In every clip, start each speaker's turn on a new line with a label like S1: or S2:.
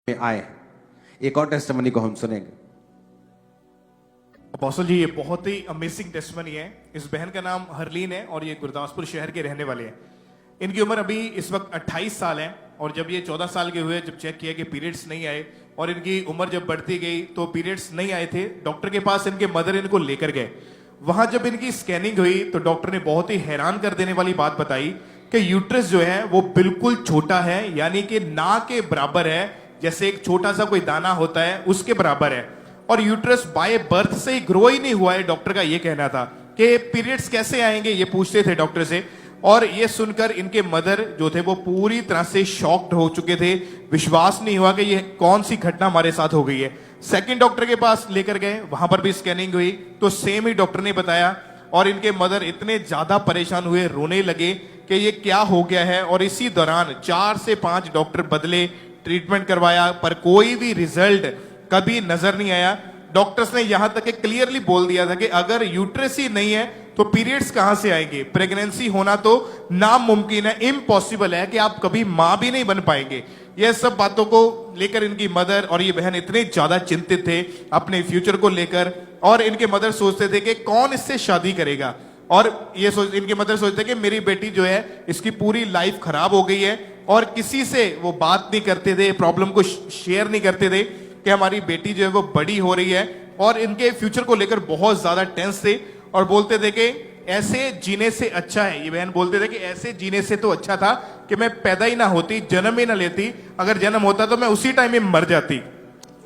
S1: में आए। एक और टेस्टिमनी को हम सुनेंगे।
S2: अपोस्टल जी, ये बहुत ही अमेजिंग टेस्टिमनी है। इस बहन का नाम हरलीन है और ये गुरदासपुर शहर के रहने वाले हैं। इनकी उम्र अभी इस वक्त 28 साल है और जब ये 14 साल के हुए, जब चेक किया कि पीरियड्स नहीं आए और इनकी उम्र जब बढ़ती गई तो पीरियड्स नहीं आए थे, डॉक्टर के पास इनके मदर इनको लेकर गए। वहां जब इनकी स्कैनिंग हुई तो डॉक्टर ने बहुत ही हैरान कर देने वाली बात बताई कि यूट्रस जो है वो बिल्कुल छोटा है, यानी कि ना के बराबर है, जैसे एक छोटा सा कोई दाना होता है उसके बराबर है। और यूट्रस बाय बर्थ से ही ग्रो ही नहीं हुआ है। डॉक्टर का ये कहना था कि पीरियड्स कैसे आएंगे, ये पूछते थे डॉक्टर से। और ये सुनकर इनके मदर जो थे वो पूरी तरह से शॉक्ड हो चुके थे। विश्वास नहीं हुआ कि ये कौन सी घटना हमारे साथ हो गई है। सेकंड डॉक्टर के पास लेकर गए, वहां पर भी स्कैनिंग हुई तो सेम ही डॉक्टर ने बताया और इनके मदर इतने ज्यादा परेशान हुए, रोने लगे कि ये क्या हो गया है। और इसी दौरान 4 से 5 डॉक्टर बदले, ट्रीटमेंट करवाया, पर कोई भी रिजल्ट कभी नजर नहीं आया। डॉक्टर्स ने यहां तक क्लियरली बोल दिया था कि अगर यूट्रस ही नहीं है तो पीरियड्स कहां से आएंगे, प्रेगनेंसी होना तो नामुमकिन है, इम्पॉसिबल है कि आप कभी मां भी नहीं बन पाएंगे। यह सब बातों को लेकर इनकी मदर और ये बहन इतने ज्यादा चिंतित थे अपने फ्यूचर को लेकर। और इनके मदर सोचते थे कि कौन इससे शादी करेगा। और ये इनके मदर सोचते कि मेरी बेटी जो है इसकी पूरी लाइफ खराब हो गई है। और किसी से वो बात नहीं करते थे, प्रॉब्लम को शेयर नहीं करते थे कि हमारी बेटी जो है वो बड़ी हो रही है। और इनके फ्यूचर को लेकर बहुत ज्यादा टेंस थे और बोलते थे कि ऐसे जीने से अच्छा है, ये बहन बोलते थे कि ऐसे जीने से तो अच्छा था कि मैं पैदा ही ना होती, जन्म ही ना लेती। अगर जन्म होता तो मैं उसी टाइम में मर जाती।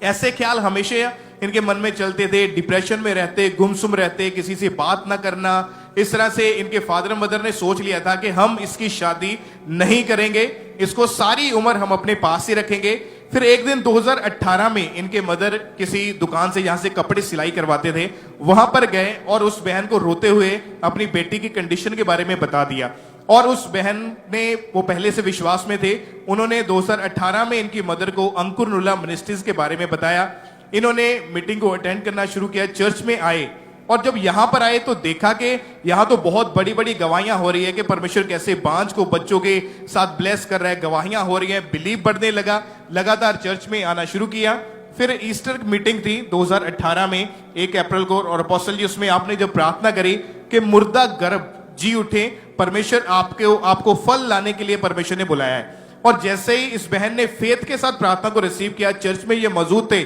S2: ऐसे ख्याल हमेशा इनके मन में चलते थे। डिप्रेशन में रहते, गुमसुम रहते, किसी से बात ना करना। इस तरह से इनके फादर मदर ने सोच लिया था कि हम इसकी शादी नहीं करेंगे, इसको सारी उम्र हम अपने पास ही रखेंगे। फिर एक दिन 2018 में इनके मदर किसी दुकान से, जहां से कपड़े सिलाई करवाते थे, वहां पर गए और उस बहन को रोते हुए अपनी बेटी की कंडीशन के बारे में बता दिया। और उस बहन ने, वो पहले से विश्वास में थे, उन्होंने 2018 में इनकी मदर को अंकुर नुल्ला मिनिस्ट्रीज के बारे में बताया। इन्होंने मीटिंग को अटेंड करना शुरू किया, चर्च में आए और जब यहां पर आए तो देखा कि यहां तो बहुत बड़ी बड़ी गवाहियां हो रही है कि परमेश्वर कैसे बांझ को बच्चों के साथ ब्लेस कर रहा है। गवाहियां हो रही है, बिलीव बढ़ने लगा, लगातार चर्च में आना शुरू किया। फिर ईस्टर मीटिंग थी 2018 में 1 अप्रैल को, और अपोस्टल जी उसमें आपने जब प्रार्थना करी कि मुर्दा गर्भ जी उठे, परमेश्वर आपको फल लाने के लिए परमेश्वर ने बुलाया है। और जैसे ही इस बहन ने फेथ के साथ प्रार्थना को रिसीव किया, चर्च में ये मौजूद थे,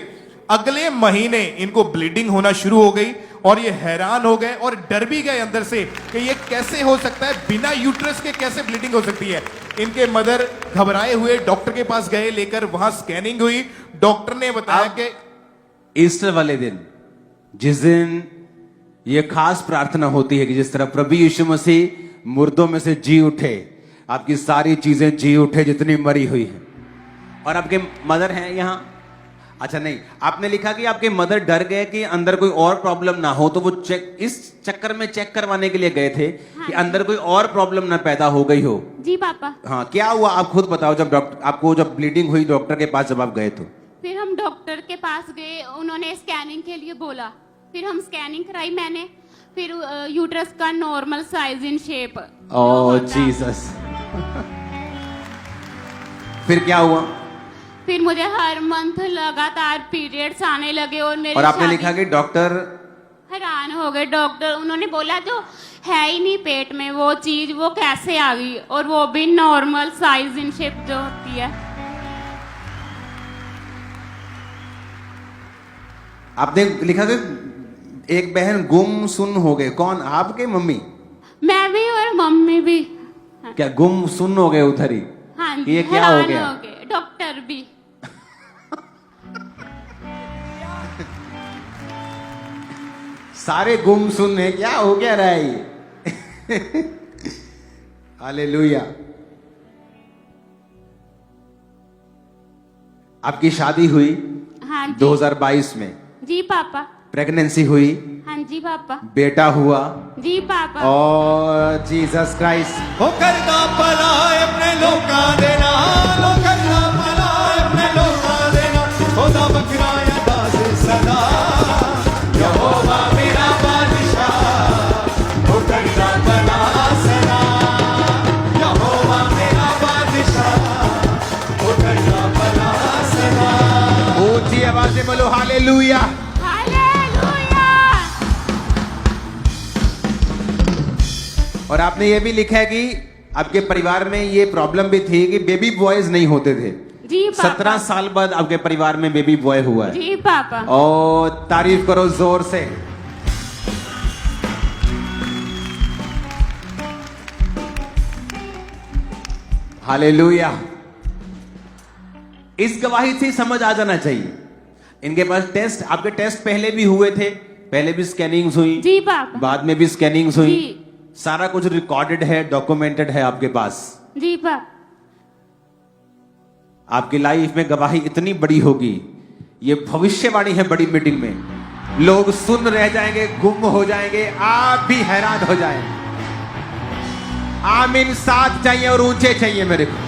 S2: अगले महीने इनको ब्लीडिंग होना शुरू हो गई और ये हैरान हो गए और डर भी गए अंदर से कि ये कैसे हो सकता है, बिना यूट्रस के कैसे ब्लीडिंग हो सकती है। इनके मदर घबराए हुए डॉक्टर के पास गए, लेकर वहां स्कैनिंग हुई। डॉक्टर ने बताया कि
S1: ईस्टर वाले दिन, जिस दिन ये खास प्रार्थना होती है कि जिस तरह प्रभु यीशु मसीह मुर्दों में से जी उठे, आपकी सारी चीजें जी उठे जितनी मरी हुई है। और आपके मदर हैं यहां? अच्छा, नहीं, आपने लिखा कि आपके मदर डर गए कि अंदर कोई और प्रॉब्लम ना हो, तो वो इस चक्कर में चेक करवाने के लिए गए थे कि अंदर कोई और प्रॉब्लम ना पैदा हो गई हो।
S3: जी पापा।
S1: हाँ, क्या हुआ आप खुद बताओ। जब आपको जब ब्लीडिंग हुई डॉक्टर के पास जब आप गए तो?
S3: फिर हम डॉक्टर के पास गए, उन्होंने स्कैनिंग के लिए बोला। फिर हम स्कैनिंग कराई मैंने, फिर यूट्रस का normal size in shape.
S1: Oh Jesus. फिर क्या हुआ?
S3: फिर मुझे हर मंथ लगातार पीरियड्स आने लगे और मेरी
S1: और आपने लिखा कि डॉक्टर
S3: हैरान हो गए। डॉक्टर, उन्होंने बोला जो है ही नहीं पेट में वो चीज, वो कैसे आ गई, और वो भी नॉर्मल साइज इन शेप जो होती है।
S1: आपने लिखा कि एक बहन गुम सुन हो गए। कौन? आपके मम्मी?
S3: मैं भी और मम्मी भी।
S1: क्या गुम सुन हो गए उधर ही?
S3: हाँ
S1: ये क्या हो गया?
S3: डॉक्टर भी।
S1: सारे गुम सुन है, क्या हो गया रहा है ये? हालेलुया।
S3: आपकी शादी हुई? हाँ जी।
S1: 2022 में?
S3: जी पापा।
S1: प्रेगनेंसी हुई?
S3: हाँ जी पापा।
S1: बेटा हुआ?
S3: जी पापा।
S1: और जीसस क्राइस्ट
S4: हो करदा भला अपने लोकां दे नाल, हो करदा भला अपने लोकां दे नाल, ओदा बकरा दास सदा यहोवा मेरा बादशाह, हो करदा भला सदा यहोवा मेरा बादशाह, हो करदा भला सदा।
S1: आवाज से बोलो हालेलुया।
S3: हालेलुया।
S1: और आपने ये भी लिखा है कि आपके परिवार में ये प्रॉब्लम भी थी कि बेबी बॉयज नहीं होते थे।
S3: जी पापा।
S1: 17 साल बाद आपके परिवार में बेबी बॉय हुआ है।
S3: जी पापा।
S1: और तारीफ करो जोर से। हालेलुया। इस गवाही से समझ आ जाना चाहिए। इनके पास टेस्ट, आपके टेस्ट पहले भी हुए थे, पहले भी स्कैनिंग्स हुई,
S3: जी पापा।
S1: बाद में भी स्कैनिंग्स हुई,
S3: जी।
S1: सारा कुछ रिकॉर्डेड है, डॉक्यूमेंटेड है आपके पास।
S3: जी पापा।
S1: आपकी लाइफ में गवाही इतनी बड़ी होगी, ये भविष्यवाणी है बड़ी मीटिंग में। लोग सुन रह जाएंगे, गुम हो जाएंगे, आप भी हैरान हो जाएंगे। आमीन साथ चाहिए और ऊंचे चाहिए मेरे को।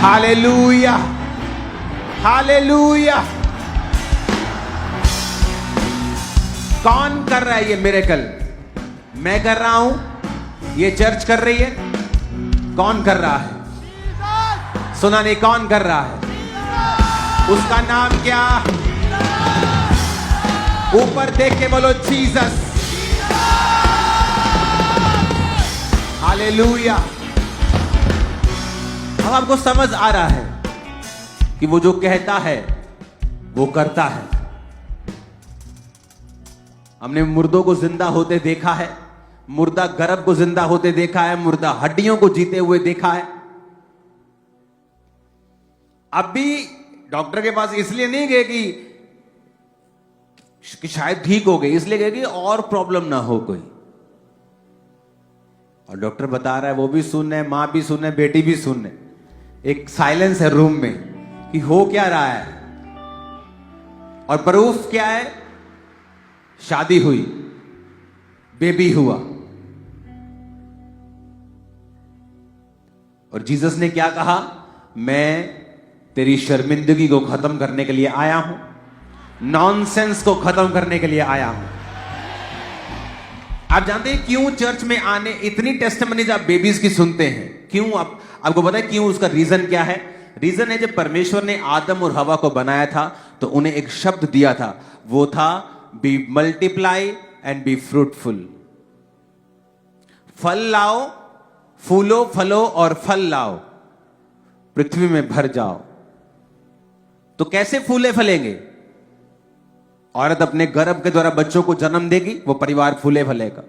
S1: Hallelujah, hallelujah. कौन कर रहा है ये मिरेकल? मैं कर रहा हूं, ये चर्च कर रही है? कौन कर रहा है? सुना नहीं, कौन कर रहा है? उसका नाम क्या? ऊपर देख के बोलो जीसस। हालेलुया। अब आपको समझ आ रहा है कि वो जो कहता है वो करता है। हमने मुर्दों को जिंदा होते देखा है, मुर्दा गर्भ को जिंदा होते देखा है, मुर्दा हड्डियों को जीते हुए देखा है। अब भी डॉक्टर के पास इसलिए नहीं गए कि शायद ठीक हो गए, इसलिए गए कि और प्रॉब्लम ना हो कोई। और डॉक्टर बता रहा है, वो भी सुन है, मां भी सुन है, बेटी भी सुन है। एक साइलेंस है रूम में कि हो क्या रहा है। और प्रूफ क्या है? शादी हुई, बेबी हुआ। और जीसस ने क्या कहा? मैं तेरी शर्मिंदगी को खत्म करने के लिए आया हूं, नॉनसेंस को खत्म करने के लिए आया हूं। आप जानते हैं क्यों चर्च में आने इतनी टेस्टिमनीज आप बेबीज की सुनते हैं? क्यों? आपको पता है क्यों? उसका रीजन क्या है? रीजन है, जब परमेश्वर ने आदम और हवा को बनाया था तो उन्हें एक शब्द दिया था, वो था be multiply and be fruitful. फल लाओ, फूलो फलो और फल लाओ, पृथ्वी में भर जाओ। तो कैसे फूले फलेंगे? औरत अपने गर्भ के द्वारा बच्चों को जन्म देगी, वो परिवार फूले फलेगा।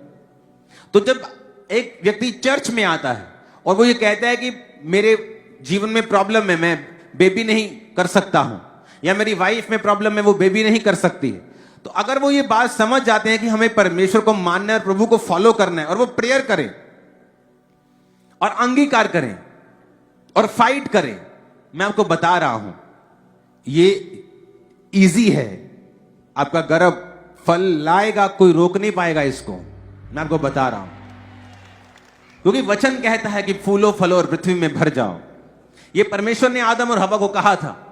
S1: तो जब एक व्यक्ति चर्च में आता है और वो ये कहता है कि मेरे जीवन में प्रॉब्लम है, मैं बेबी नहीं कर सकता हूं, या मेरी वाइफ में प्रॉब्लम है, वो बेबी नहीं कर सकती है, तो अगर वो ये बात समझ जाते हैं कि हमें परमेश्वर को मानना है और प्रभु को फॉलो करना है, और वो प्रेयर करें और अंगीकार करें और फाइट करें, मैं आपको बता रहा हूं ये इजी है। आपका गर्भ फल लाएगा, कोई रोक नहीं पाएगा इसको, मैं आपको बता रहा हूं। क्योंकि वचन कहता है कि फूलो फलो और पृथ्वी में भर जाओ। ये परमेश्वर ने आदम और हवा को कहा था।